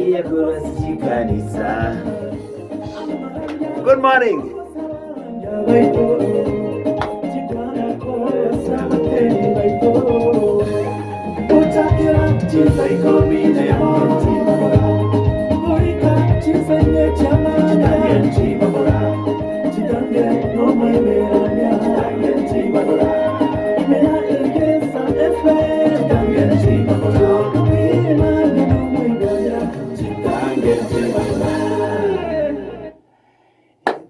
Good morning.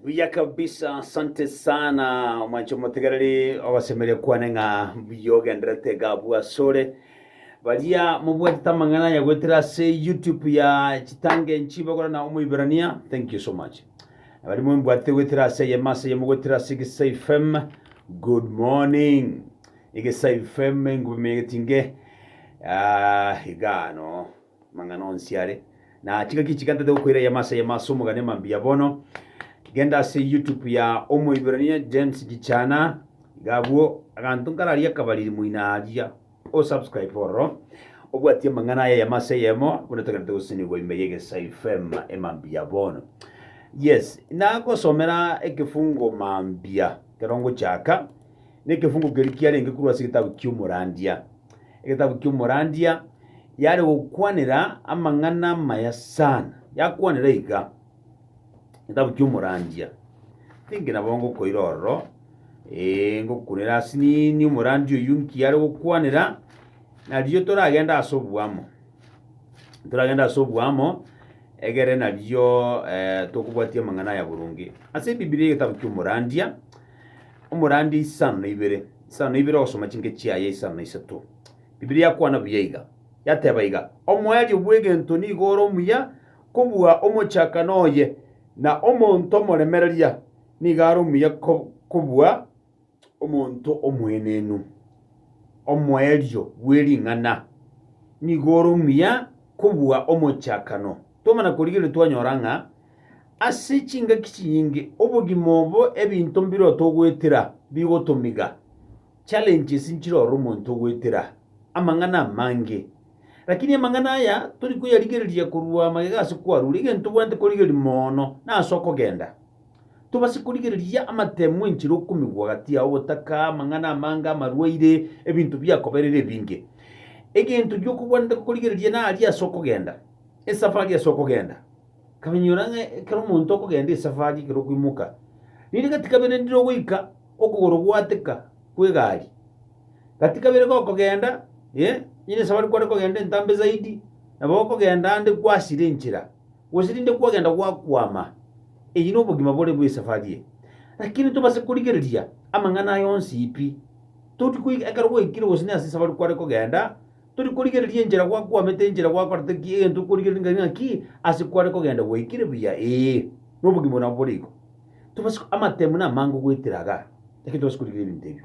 Buya kabisa, asante sana mwancho motegarari abasemereye kwanenga buyogendrete gabwa sore balia mubweta mangana ya gwetera se YouTube ya Chitange Nchibagora na Umuiberania. Thank you so much. Bali mbwate gwetera se yemase yemugwetera se Gisa FM. Good morning. Gisa FM ngumetinge higano mangana onsiare na chikakikikanta de ukwira yamase yamaso mugane mambia bono genda se YouTube ya Umuiberania James Gichana gabuo agantungararia kabaliri muinaria o subscribe oro obwatie mangana ya mase yemo unataka usini go imeyege saifem emambia bono. Yes, na gosomera ekifungo mambia kerongo chaka ne kifungo gerikia renge kurwa sigitabu cyumurandia ekitabu cyumurandia yari okwanira amangana maya sana yakwanira iga ekitabu cyumurandia tingina bongo koiroro ngokunira sinini umurandio yunki yari okwanira nalyo turagenda asobuamo egere nalyo tokubwatia mangana ya burungi ase Biblia gitabu cyumurandia umurandi isano ibere osoma kinge kiaye isano isatu Biblia kwana buyeiga yatebaiga omweli ubwege ntoni goro muya kubwa omochaka noye na omonto moremereria nigaro muya kubwa omonto omwenenu omwelio weringana nigoro muya kubwa omochakano tomana kurigire twanyoranga ase chinga kichiyinge obugimobo ebinto mbiro togwetira bigotomiga challenges nchiro romonto gwetira amangana mange lakini amangana aya turi kuyarigereria kurwa magega sikwaru lige ntubwante kurigeri mono na soko genda tubasi kurigereria amatemu nchiro kumigwa gati ya obotaka mangana manga marwaire ebintu byakoberere binge egintu gyo kubwante kurigereria na ali soko genda esafari ya soko genda kabinyuranga kero muntu okugenda esafari kero kwimuka niri katika bene ndiro gwika okugoro gwateka kwegari katika bene okugenda nyine safari kware kugenda ntambe zaidi nabo okugenda ndi kwasire nchira wosirinde kwagenda kwakwama eyino bugima bole bwe safari lakini tubase kurigereria amangana yonsi ipi toti kwika kero gwikire wosine ase safari kware kugenda turi kurigereria njira gwakwa mete njira gwakwa teki entu kurigereria ngaki asikware kugenda gwikire buya nobugimo na boriko tubasi amatemu na mango gwitiraga lakini tubasi kurigereria intebyo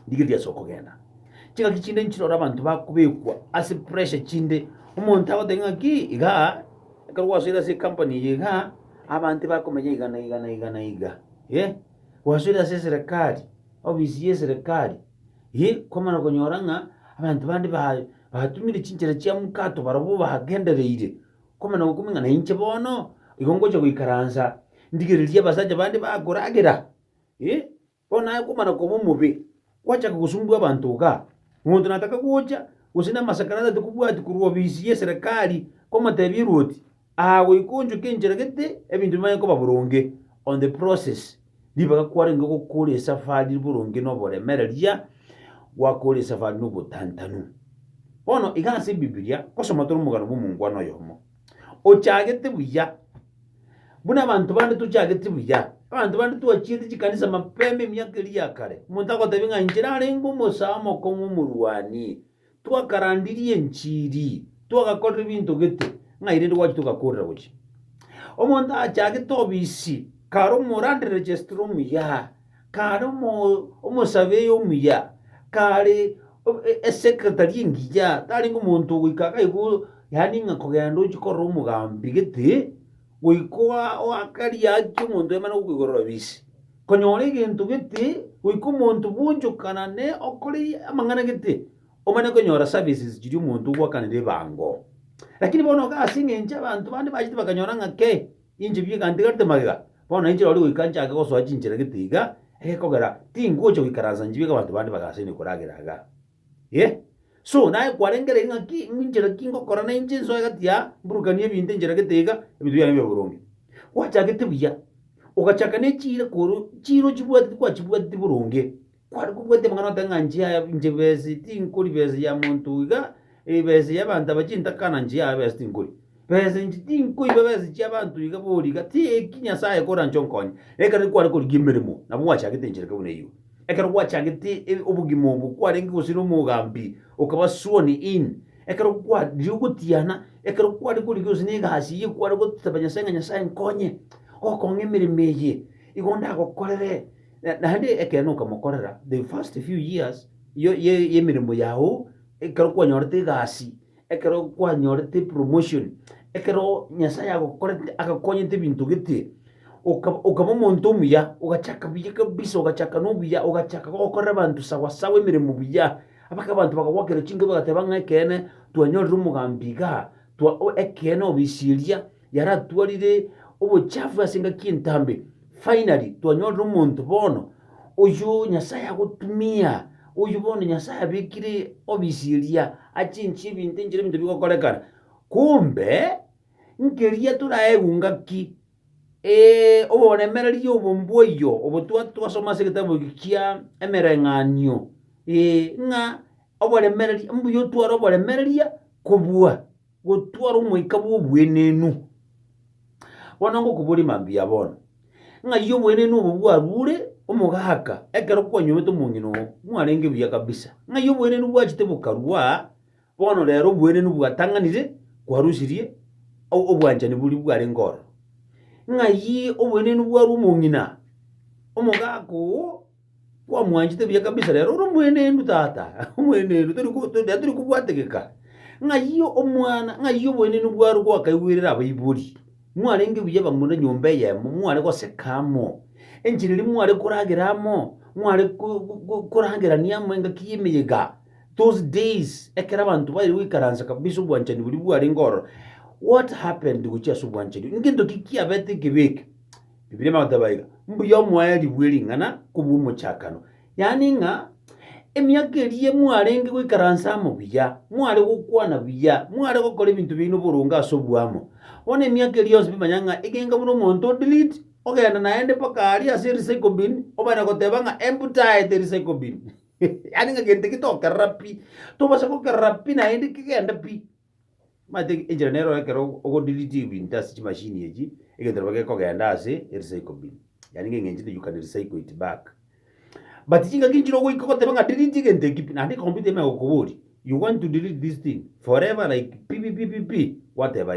digereria soko genda chika kichinde nchiro abantu bakubekwa ase pressure chinde umuntu abatenga ki iga karwa sira se company iga abantu bakomenya iga wasira se serikali obisi ye serikali komana konyoranga abantu bandi batumire chinchira cia mukato barabo bagendereire komana gukuminga na inche bono igongoje gwikaranza ndigereria basaja bandi bagoragera bona komana ko mubi kwacha kusumbua abantu ga umuntu nataka kuocha usina masakarada tukubwati kuruwa bisi serikali koma tabiroti awe ikonjo kenjera gete ebintu maye ko baburonge on the process libaga kwarenga ko kuri safari buronge no bore mereria wakore safari no botantanu bono igase Biblia kosoma turu mugano bumungwano yomo ochagete buya buna abantu bandi tuchagete buya abantu bandi tuachite chikanisa mapembe myaka iliya kare umuntu akotabinga injira arengo musamo ko mumurwani twakarandirie nchiri twakakora ibintu gete ngairinde wachi tukakorera buchi omuntu achagete obisi karo murande registrum ya karo omusaveyo muya kare secretary ngija tari ngumuntu wikaka igu yani ngakogenda ukikora umugambi gete wikwa wakari yaki umuntu emana kugorora bisi konyore gintu gete wikwa umuntu bunjukana ne okori amangana gete omane konyora services jiri umuntu wakanire bango lakini bono gasinge ncha abantu bandi bachite bakanyora ng'ake inche bigante magega bono inche ori goikancha gosoa chinchera getiga ekogera tingocho gikaranza njibiga abantu bandi bagasini kurageraga so naye kwarengere ng'aki inchera kingokora na inche nsoe gatia mburukania ebinto enchera getiga ebinto biane bia boronge gwachagete buya ogachaka ne chire koru chiro chibwati kwachibwati boronge kwari kubwate mangano tang'anchia inche besi tinkori besi ya muntu iga besi y'abantu abachintakana nchia besi tinkori besi nchitinko iba besi chiabantu iga boriga ti nyasaye kora nchonkonye ekare kwari kori gimeremo nabo wachagete nchera kabone iyo ekare wachagete obugimo obu kwari ngusino mugambi okaba suoni in ekare kwari gutiana ekare kwari kori gusine gasi kwari gutabanya senga nyasaye nkonye okonge miremeye igonda gokorere na handi ekeno kamokorera the first few years ye mirimo yawo ekero kwanyorete gasi ekero kwanyorete promotion ekero nyasaye agokorete agakonyete bintu gete okaba omonto omuya ogachaka biya kabisa ogachaka nobuya ogachaka gokorera abantu sawa sawa emirimo buya abaka abantu bagawakera chingo bagateba ng'ekene twanyorera omogambiga ekene obisiria yaratwarire obochafu asinga kintambe finally twanyorera omonto bono oyo nyasaye agotumia oyo bono nyasaye abekire obisiria achinchi ebinto enchera ebinto bigokorekana kumbe nkeria turaegunga ki oboremereria obombwoyo obo twasoma ase egitabu kia emereng'anio ng'a oboremereria mbuya otwara oboremereria kobua gotwara omoika bwa obwenenu bono ngokobori mambia bono ng'ai obwenenu obo bwarure omogaka ekero kwanyomete omong'ina ogo mwarenge buya kabisa ng'ai obwenenu bwachete bokarwa bono rero obwenenu bwatang'anire kwarusirie obwanchani buri bwarenge oro ng'ai obwenenu bwarwa omong'ina omogaka ogo kwamwanchete buya kabisa rero ore omwenenu tata omwenenu tori kobwategeka ng'ai omwana ng'ai obwenenu bwarwa gwakaigwerera abaibori mwarenge buya bamuna nyomba eyemo mware gosekamo enchiriri mware korageramo mware korageraniamo engaki y'emiyega those days ekera abantu baire gwikaransa kabisa obwanchani buri bwarenge oro what happened gochiasa obwanchani ngento kikiabete kebeke bibiri magatabaiga mbuya omwaeri bwering'ana kobwa omochakano yani ng'a emiaka erie mwarenge gwikaransamo buya mware gokwana buya mware gokora ebinto bino boronge ase obwamo bono emiaka erie yonsi bimanya ng'a egenga buna omonto odelete ogenda naende paka aria ase recycle bin obana goteba ng'a embutaete recycle bin yani ng'a gente gitokerera pi tobasa gokerera pi naende kigenda pi mate enchera nero ekero ogodelete ebinto ase chimashini echi egento nabo gekogenda ase recycle bin yani ng'eng'enchete you can recycle it back but chinga kinchiro goika goteba ng'a delete egento ekipi naende computer eme gokobori you want to delete this thing forever like pp whatever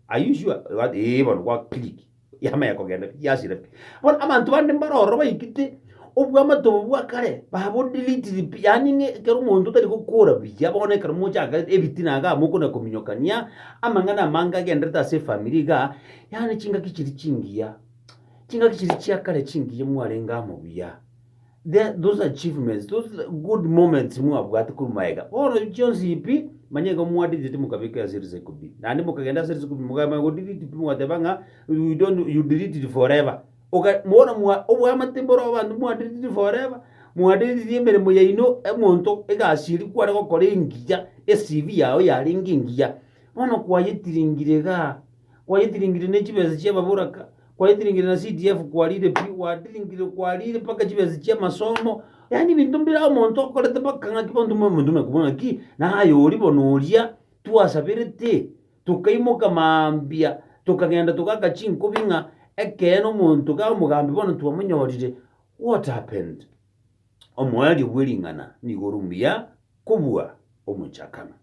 are you sure what bono gwa click yama yakogenda yasire bono abantu bande mbaroro baikite obwamatobo bwakare babo delete yani kero omonto tari gokora biya bono kero mochaka ebitinaga mokona kominyokania amang'ana manga agenderete ase family ga yani chinga kichiri chingiya chiakare chingiya mwarenga amo buya those achievements those good moments mwabwate kurumaega bono chionsi ipi manyega mwadidite mukabika ya series ekubi nandi mukagenda series ekubi mugama go delete mwatebanga you delete it forever oga muona obwamatimboro abantu mwadelete forever mwadelete emeremo yaino emonto egashiri kware gokora engiya CV yawe yaringa engiya bono kwayetiringire nechibezi chiababuraka kwayetiringire na CDF kwarire pi wadiringire kwarire paka chibezi chia masomo yani bintu mbira omonto okorete bakanga kibondo omonto mekubona ki nayo ori bonoria twasabirete tukaimoka mambia tukagenda tukaka chinko binga ekeno omonto ga omugambi bono twamunyorire what happened omwali bwering'ana nigorumia kubwa omuchakana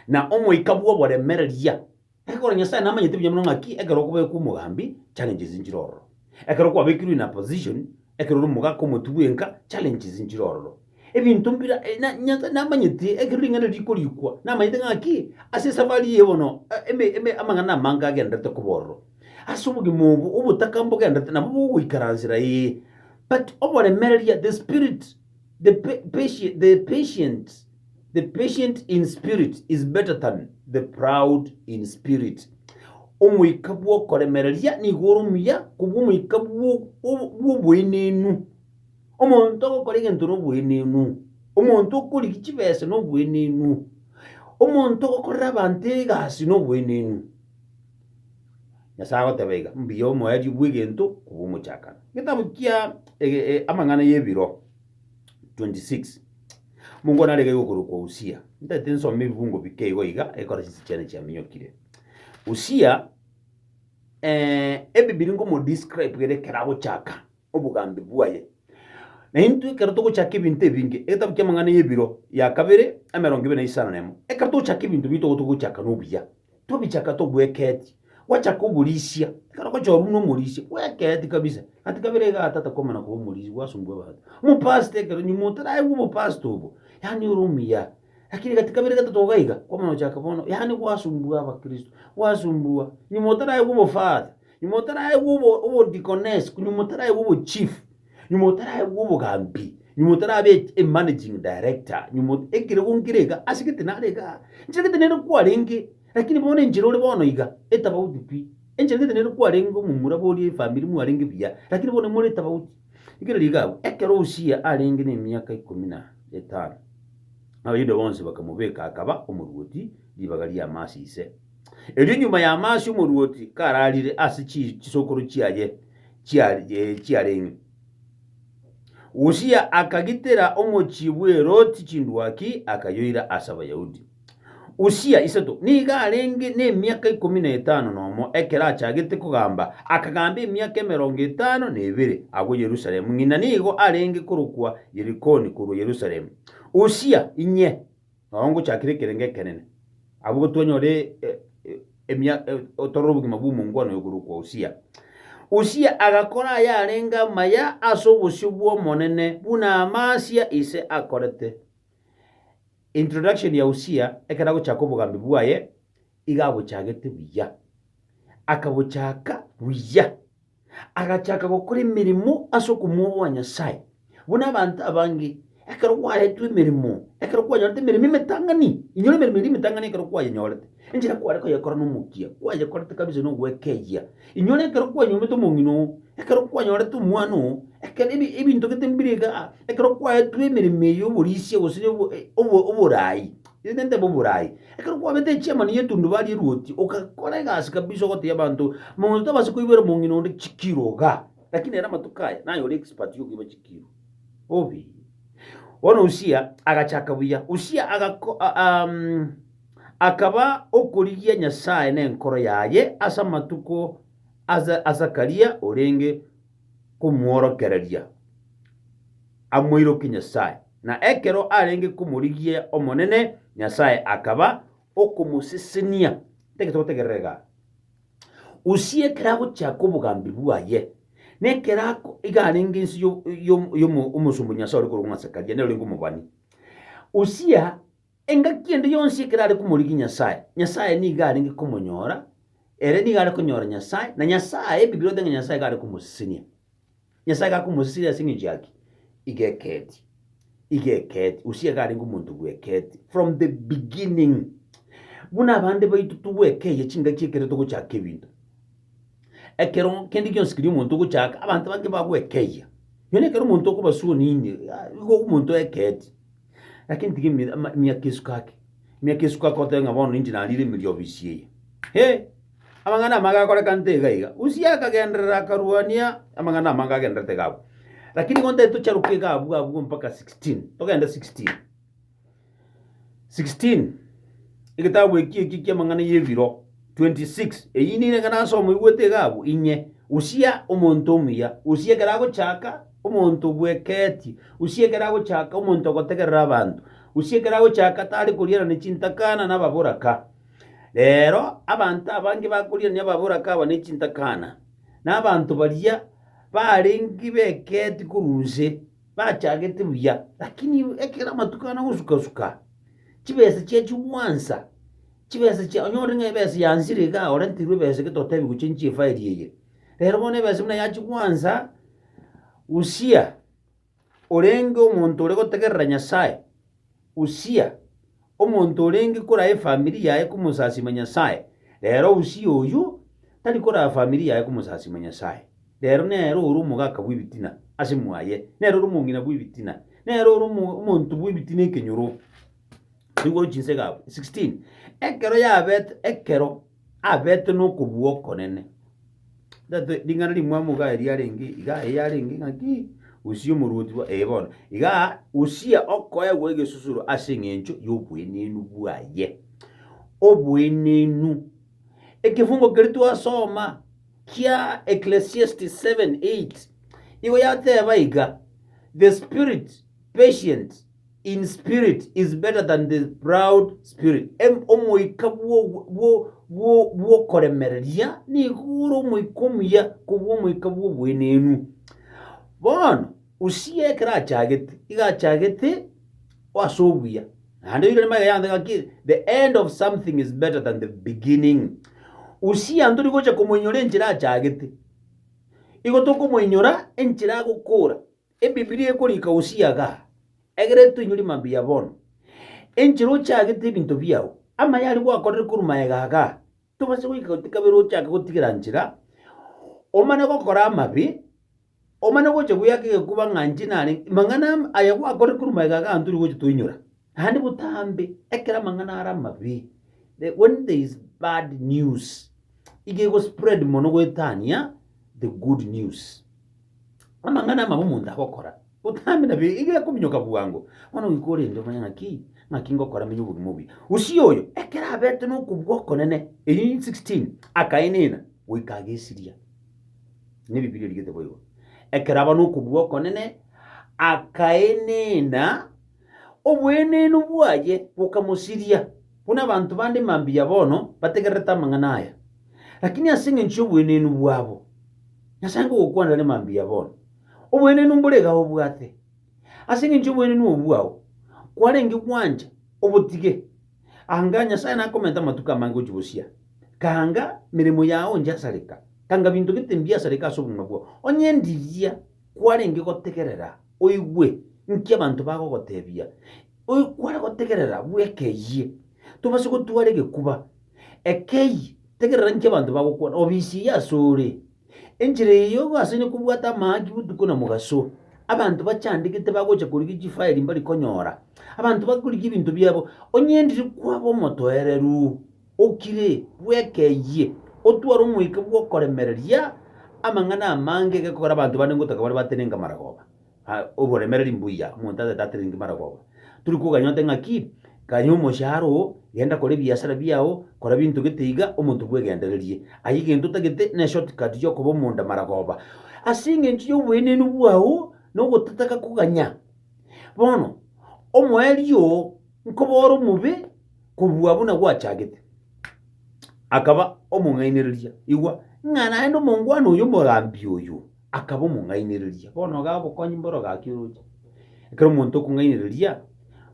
na omoika bwo boremereria ekoro nyasaye namanyete buya muno ng'aki ekero kobe kumugambi challenges njiroro ekero kwabekirwe in a position ekero omugaka omotubwenka challenges njiroro ebintu mbira namanyete ekero ring'ana rikorikwa namanyete ng'aki ase safari yebono amang'ana amanga agenderete kubororo ase obogima obo obotakambo ogenderete nabo bogoikaransira but oboremereria the spirit the patient the patient in spirit is better than the proud in spirit. Omwika bwokoremereria nigorumia kuba omwika bwobwenenu. Omonto ogokora egento nobwenenu. Omonto okora chibese nobwenenu. Omonto ogokorera abantu egasi nobwenenu. Nyasaye agotebaiga mbuya omoeri bwa egento kuba omochakana. Gitabu kia amang'ana y'ebiro 26 Mungu narege gukuru Usia. Ndate nsome ebibungo bike igoiga ekora chichene chia minyokire. Usia ebibiri ngo mo describe gere kerabo chaka obugambi bwaye. Na hintu ekero togochaka ebintu ebinge egitabu kia amang'ana y'ebiro ya kabere 25 ekero togochaka ebintu bito togochaka nobuya. Tobichaka tobweketi. Wachaka oburisia. Ekero gochora uno omorisia bweketi kabisa. Ati kabere gatata komana kuba omorisia gwasumbwa bata. Omopastor ekero nyimotara egu omopastor obo. Yani urumia. Lakini katika bere gatatu gaiga kwa maana chaka bono yani gwasumbua abakristo gwasumbua nyimotara egu omofata nyimotara egu obo deaconess nyimotara egu obo chief nyimotara egu obo gambi nyimotara abe managing director nyimot ekire gonkirega asigete narega njirete nero kwarenge lakini bone njirole bono iga etabauti pi njirete nero kwarenge mumura boli family mu arenge bia lakini bone muri etabauti ikire liga ekero Usia arenge ne myaka 15 abayuda bonse bakamubeka akaba omuruoti libaga lya masise eri nyuma ya masi omuruoti karalire asi kisokoro kiaye kiarenge Usia akagitera omochibwe roti chindwaki akayoira asaba Yahudi. Usia iseto niga arenge ne myaka 15 nomo ekera chagete kugamba akagamba emyaka 52 agwo Yerusalemu ngina nigo arenge kurukwa Yerikoni kuru Yerusalemu. Usia inye naongo chakire kerenge kenene abugo tonyore otorobugi mabumu ngwano yogurukwa Usia agakora yarenga maya asobusyo bwo monene buna amasia ise akorete. Introduction ya Usia ekarago chako bugambi bwaye igabo chagete biya akabuchaka biya agachaka gukora imirimo asokumuwa Nyasaye buna abantu abangi ekero kwaye tu imirimo ekero kwaye nyorete imirimo imetangani inyore imirimo imetangani ekero kwaye nyorete enjira kware ko yakora n'umukia kwaye korete kabisa no gwekeya inyore ekero kwaye nyometo mungino ekero kwaye nyorete umwano ekero ibintu getembiriga ekero kwaye tu imirimo y'oburisi gusire oburai ndende boburai ekero kwaye bete chema niye tundu bali ruoti okakora gasi kabisa gote y'abantu muntu basikuibera mungino ndi chikiroga lakini era matukaya nayo expert yo kiba chikiro obi Ono Usia agachaka buya Usia akaba okurigia Nyasaye n'enkoro yaye asa matuko azakaria orenge kumworokereria amwiroki Nyasaye na ekero arenge kumurigia omonene Nyasaye akaba okumusisinia tegetotegerega Usia kerago chako bugambi bwaye nekerako igaringa insi yo umusumbu Nyasaye uri kurunga sakaje nero lingu mubani Usia enga kiende yonsi kerare kumurigi Nyasaye ni igaringa kumonyora ere ni gare kunyora Nyasaye na Nyasaye bibiro denga Nyasaye gare kumusisinia Nyasaye ga kumusisinia singi jaki igeketi Usia garinga umuntu gweketi from the beginning buna bande baitu tuwekeye chinga chikere to guchaka ibintu ekero kendi kyonsikiri umuntu guchaka abantu bange bagwekeya yone kero umuntu okubasu nini go umuntu eketi lakini tigi myakisukake otenga bono injina lire milyo bisiye amangana amaga kore kantega iga Usia kagenderera karuania amangana amaga genderete gabo lakini konte to charuke gabo mpaka 16 togenda 16 igitabu iki amangana y'ebiro 26 eyini ngana so mwigwete gabo inye Usia omuntu omuya Usia kerago chaka omuntu bweketi Usia kerago chaka omuntu gotegerera abantu Usia kerago chaka tari kuriera ni chintakana n'ababuraka rero abantu abangi bakurira ni ababuraka aba ni chintakana n'abantu bariya barengi beketi kuruze bachagete buya lakini ekera matukana gusuka chibese chechuwansa chibese cha onyore ngebese yansirega orentirwe bese ketotebi guchinchi file yeye rero bone bese muna yachikwanza Usia orengo omuntu ore gotegerera Nyasaye Usia omonto orenge kora family yaye kumusasima Nyasaye rero Usia oyu tari kora family yaye kumusasima Nyasaye rero nero uri omogaka bw'ibitina ase mwaye nero uri omong'ina bw'ibitina nero uri omonto bw'ibitina ekenyoro igoro chinse gabo 16 ekero abete nokobua okonene ling'ana rimwe amuga eriarenge iga eyarenge ng'aki Usia omoruoti bono iga Usia okoegwa egesusuro ase eng'encho ya obwenenu bwaye obwenenu ekifungo keri twasoma kia Ecclesiastes 7:8 igo yateba iga the spirit patient in spirit is better than the proud spirit omoika bwo koremereria ni guru omoikomuya kubwo omoika bwo bwenenu bono Usia ekera achagete wasobuya ande ile maga yande ngaki the end of something is better than the beginning Usia nduri gocha kumonyora enchira achagete igo tokumonyora enchira gukura Biblia ekorika Usia ga egere tunyuri mambia bono enchiro chagete bintu biao ama yari gwakorera kuruma egaga tubase gwikatika bero chaka gutigira nchira omane gokora amabi omane goche guyake kuba ng'anchi nane mang'ana aya gwakorera kuruma egaga anturi goche tuinyura handi butambe ekera mang'ana ara amabi when there is bad news ige go spread mono gwetania the good news amang'ana amabu munda gokora utambe na ige kuminyoka bwango wana wikore ndo manya ngaki ngokora menyo buri mubi Usia oyo ekera abete no kubwoko nene 16 akainena wikagesiria ni Biblia ligete boyo ekera aba no kubwoko nene akainena obwenenu bwaye bukamusiria kuna abantu bandi mambia bono bategereta mang'ana aya lakini asinge ncho obwenenu bwabo nyasango gokwanda ne mambia bono obwenenu mburega obwate asinge ncho obwenenu obwao kwarenge gwanja obutige anganya sana komenta matuka mango Usia kanga mirimo yao njasarika kanga bintu bitembia sarika sobunga bwo onyendiria kwarenge gotegerera oigwe nki abantu bago gotebia oy kwara gotegerera bwekeye tubase gotwarege kuba ekei tegerera nki abantu bago kwa obisi yasore enjire yo gasene kubwata magi butukuna mugaso abantu bachandikite bagocha kurigi gifile mbali konyora abantu bakurigi ibintu byabo onyendiri kwabo motoereru okire bwekeye otwara umwike bwo koremereria amang'ana amange gekora abantu bane ngotaka bari batenenga maragoba oboremereri mbuya umuntu ataterenga maragoba turi kuganyote ng'aki kanyo mosharo genda kore biashara byao kora bintu gitiga umuntu bwegendererie ayigendo tagete na shortcut yo kubo munda maragoba asinge nchiyo bwenenu bwao no gotataka kuganya bono omwelio nkoboro mubi kubwa buna gwachagete akaba omung'ainereria igwa ng'ana endo mongwana oyo mogambi oyo akaba omung'ainereria bono gabo konyi mboro gakiruja ekero omonto okung'ainereria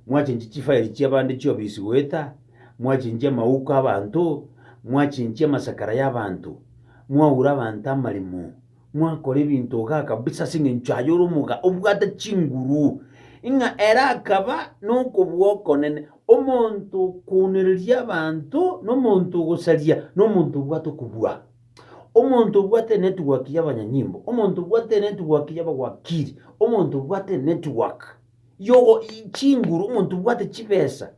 mwachinchi chifile chiabande chiobisi gweta mwachinchi amauko abantu mwachinchi amasakara y'abantu mwaura abantu amarimo mwakora ebintu gaka bisa singe nchayoro muga obwata chinguru inga era akaba nokobwoko nene omonto kunereria abantu n'omonto gosaria n'omonto bwato kubwa omonto bwate network y'abanyanyimbo omonto bwate network y'abagwakiri omonto bwate network yogo chinguru omonto bwate chibesa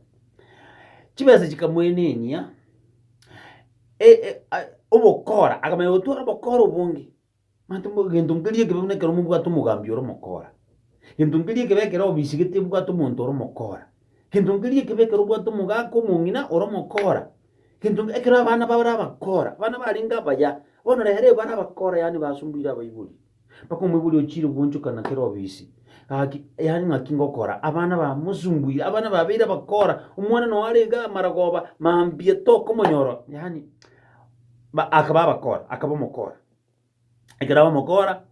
chikamwenenia obokora akamanya otwara bokora obungi mantu gento ngirie kebe nekero mubwato mugambi oro mokora gento ngirie kebe kero obisigete bwato muntu oro mokora gento ngirie kebe kero bwato mugako mungina oro mokora gento ekero abana babara bakora bana baringa baya bono rehere bana bakora yani basumbira abayibuli bako mwibuli ochire bwoncho kana kero obisi yani ngakingo kora abana ba musumbuira abana babira bakora umwana no arega maragoba mambie toko monyoro yani akaba bakora akaba mokora ekera mokora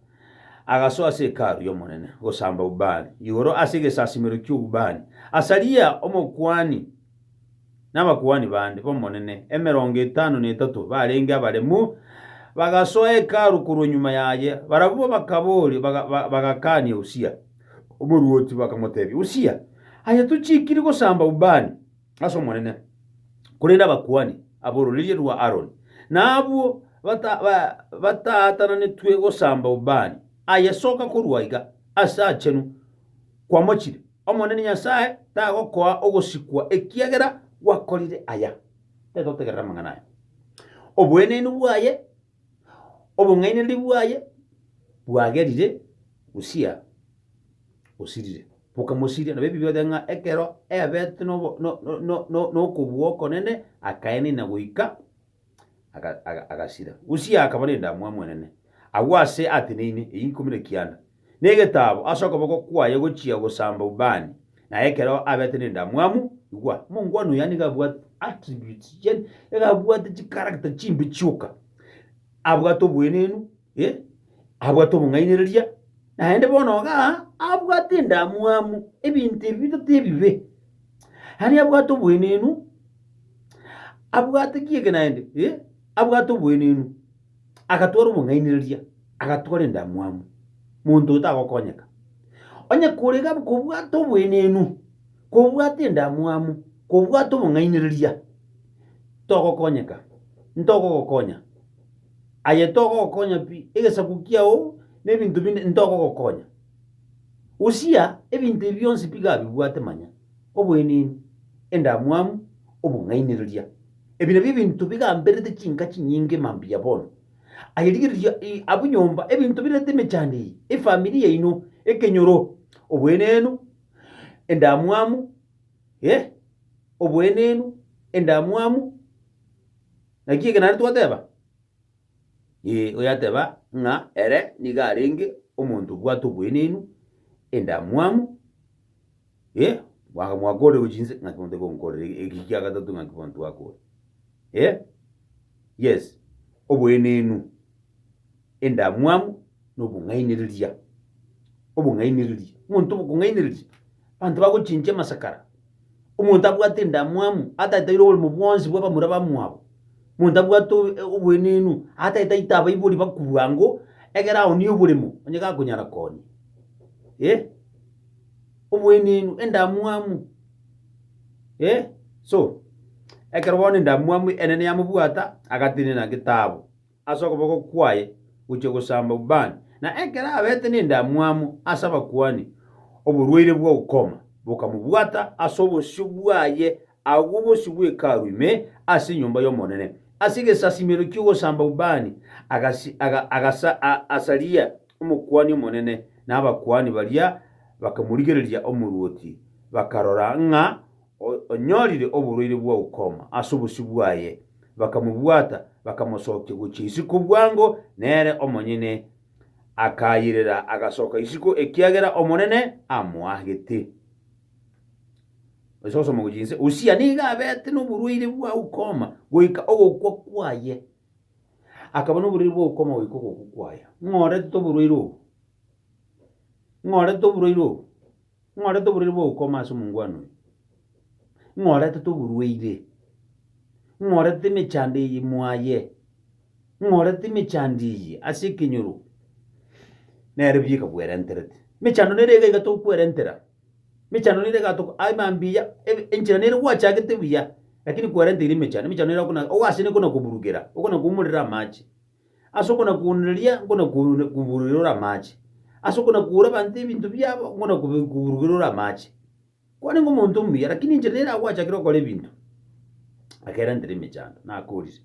agaso asekaru yo monene gosamba ubani igoro asige sasimiro cy'ubani asalia omokwani n'abakwani bande bo monene 53 barenga baremu bagaso ekaru kuru nyuma yaye baravuba bakabori bagakani Usia umuruoti bakamotebi Usia aya tuchikiri gosamba ubani aso monene kurenda bakuani aborulije rwa Aaron nabo batatana netwe gosamba ubani ayesoka kurwaiga asachenu kwa mochire omonene Nyasaye tagokoa ogosikwa ekiagera gwakorire aya tetotegerera mang'ana aya obwenene bwaye obong'aineri bwaye bwagerire usia osirire bukamosiria na bebi byothe ng'a ekero ebete nokobwoko nene akaeni na goika agasira usia akabona endamwa mwenene agwase atinine eyinkomire kianda negetabo asoka boko kwaye gochia gosamba ubani na ekero abete nendamwamu igwa mungwano yani gabwat attributes yen gabwat chi character chimbi chuka abwato bwenenu abwato bung'ainereria naende bonoga abwate endamwamu ebintu ebito tebibe hani abwato bwenenu abwate kiege naende abwato bwenenu agatwara obung'ainereria agatwara endamwamu muntu utagokonyeka onye kurega kubwata obwenenu kubwata endamwamu kubwata obung'ainereria togokonyeka ntogogokonya aye togogokonya pi egesaku kiao nebintu binde ntogogokonya usia ebintu byonsi biga bibwate manya obwenenu endamwamu obung'ainereria ebino bintu bigamberete chinka chinyinge mambi ya bono ayirigiria abunyomba ebintu birete emechandi efamilia ino ekenyoro obwenenu endamwamu obwenenu endamwamu nakiege nari twateba oyateba ng'a ere niga arenge omonto bwate obwenenu endamwamu mwakorire gochinse ng'aki bonto gonkorire ekikia gatatu ng'aki bonto wakore yes obwenenu endamwamu nobung'ainereria obung'ainereria omonto bokong'ainereria banto bagochincha amasakara omonto abwate endamwamu atataire oborimo bwonsi bwa bamura bamwabo omonto abwate obwenenu atataite abaibori bakubwango egera ao ni oborimo onye gakonyara koni obwenenu endamwamu so ekero bono endamwamu enene yamobwata agatinena gitabo asoka boko kwaye gochia gosamba ubani na ekero abete nendamwamu ase abakuani oborwaire bwa ukoma bokamobwata ase obosio bwaye agwo obosi bwa ekaru ime ase enyomba y'omonene ase egesasimero kia ogosamba ubani asaria omokuani omonene na abakuani baria bakamorigereria omoruoti bakarora ng'a onyorire oborwaire bwa ukoma ase obosio bwaye bakamobwata bakamosokia gochia isiko bwango nere omonyene akayirera agasoka isiko ekiagera omonene amwagete ososoma gochinse usia niga abete noborwaire bwa ukoma goika ogokwa kwaye akabona oborwaire bwa ukoma goika ogokwa kwaye ng'orete oborwaire obo ng'orete oborwaire bwa ukoma ase omongwana oyo ng'orete oborwaire ng'orete emechando eye mwaye ng'orete emechando eye ase ekenyoro nere bieka bwerenterete mechando nere iga tokwerentera mechando nere gato aimambia enchera nere gwachagete buya lakini kwerenteire mechando nere okona ogase nekona kuburugera okona kumurira amachi ase okona kunereria nkona kuburugera amachi ase okona kura bantu ebintu byabo nkona kuburugera amachi kwani ngomonto omuya lakini enchera nere agwachakire okora ebintu akerentere emechando nakorire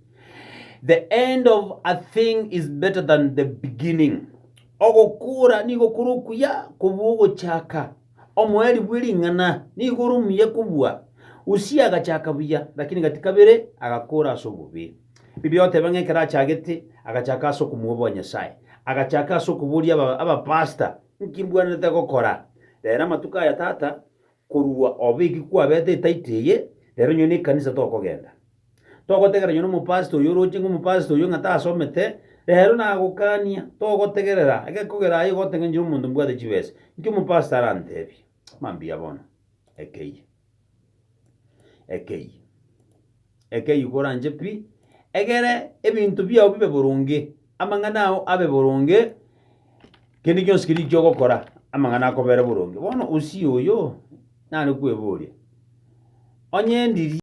the end of a thing is better than the beginning ogokura nigokora okuya kobwa ogochaka omoeri bwering'ana nigora omuya kobwa usia agachaka buya lakini gatikabere agakora ase obobe bibyoteba ng'ekero achagete agachaka ase okomuoboa Nyasaye agachaka ase okoboria abapasta nkimbwanete gokora rero amatuko aya tata korwa obeki kwabete etaiteye rero nyone ekanisa tokogenda togotegerera nyone omopasta oyo oroche ng'omopasta oyo ng'ata asomete rero nagokania togotegerera egekogera aye goteng'enchera omonto mbwate chibesa nki omopasta arantebia mambia bono ekei koranje pi egere ebinto biao bibe boronge amang'ana ao abe boronge kende gionsi keri kiogokora amang'ana akobere boronge bono usi oyo nare kweboria onye ndiri